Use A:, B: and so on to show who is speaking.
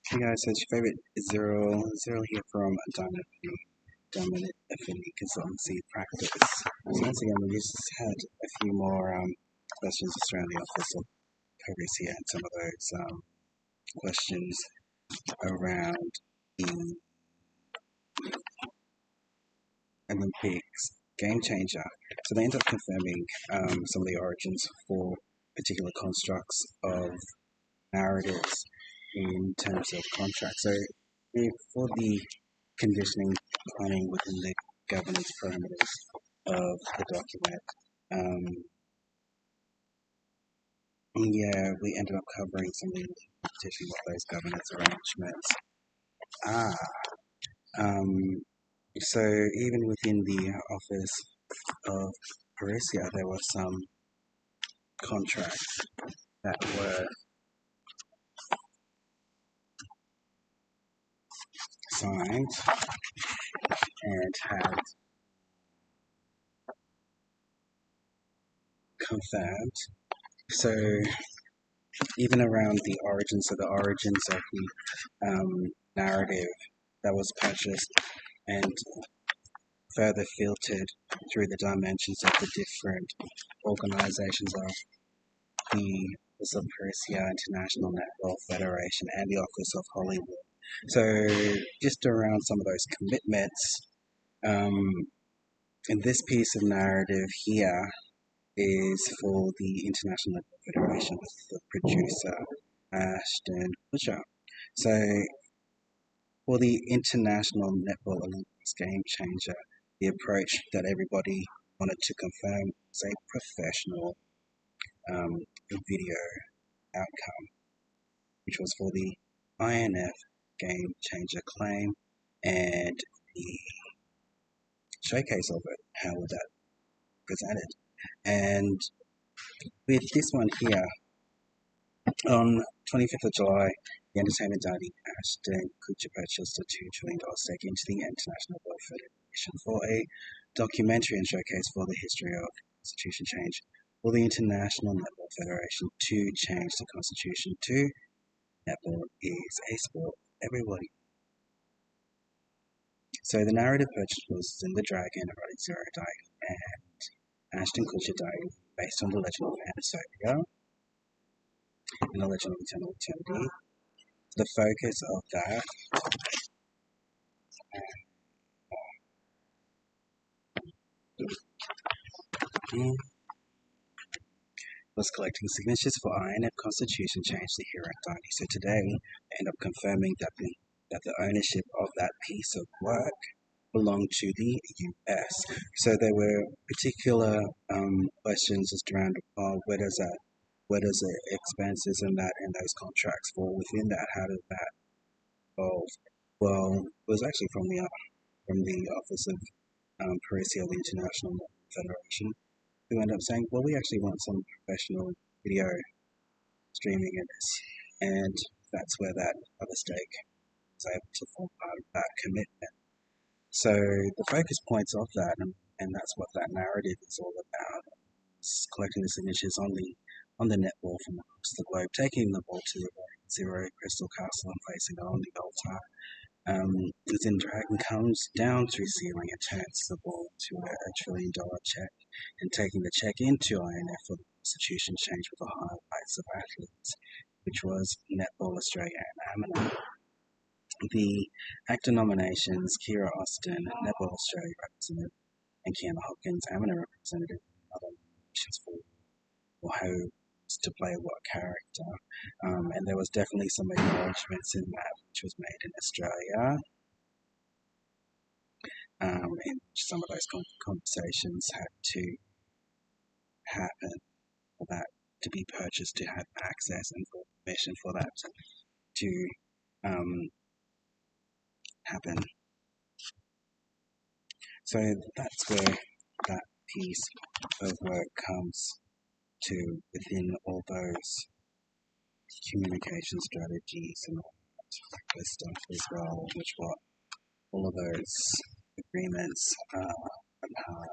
A: Hey guys, so it's your favorite Ziril here from Dominant Affinity Consultancy Practice. So once again, we just had a few more questions just around the office of progress here and some of those questions around the Olympics game changer. So they end up confirming some of the origins for particular constructs of narratives in terms of contracts. So for the conditioning planning within the governance parameters of the document, yeah, we ended up covering some of the petition of those governance arrangements. So even within the office of Parisia, there were some contracts that were signed and had confirmed. So even around the origins, so the origins of the narrative that was purchased and further filtered through the dimensions of the different organizations of the Office of Persia International Netball Federation and the Office of Hollywood. So just around some of those commitments, in this piece of narrative here is for the International Netball Federation with the producer Ashton Kutcher. So for the International Netball Olympics game changer, the approach that everybody wanted to confirm was a professional video outcome, which was for the INF game changer claim and the showcase of it, how would that presented. And with this one here, on 25th of July, the entertainment daddy Ashton Kutcher purchased a $2 trillion stake into the International Ball Federation for a documentary and showcase for the history of Constitution Change. For the International Netball Federation to change the Constitution to netball is a sport for everybody. So the narrative purchase was in the Dragon, Erotic Zero Dive, and Ashton Kutcher Dive, based on the legend of Anastasia and the legend of Eternal Eternity. The focus of that was collecting signatures for INF Constitution Change the Hero Dynasty. So today, they end up confirming that the ownership of that piece of work belonged to the US. So there were particular questions just around where does the expenses and those contracts fall within that? How does that evolve? Well, it was actually from the Office of Parisia, the International Federation, who ended up saying, well, we actually want some professional video streaming in this, and that's where that other stake was able to form part of that commitment. So the focus points of that, and that's what that narrative is all about, is collecting the signatures on the netball from across the globe, taking the ball to the zero crystal castle and placing it on the altar. As in Dragon comes down through ceiling and turns the ball to a $1 trillion check, and taking the check into INF for the Constitution Change with the highlights of athletes, which was Netball Australia and Amina. The actor nominations, Kira Austin, Netball Australia representative, and Kiana Hopkins, Amina representative, other nominations for who to play what character. And there was definitely some acknowledgements in that which was made in Australia. And some of those conversations had to happen for that to be purchased, to have access and for permission for that to happen. So that's where that piece of work comes to within all those communication strategies and all that stuff as well, which what all of those agreements are a part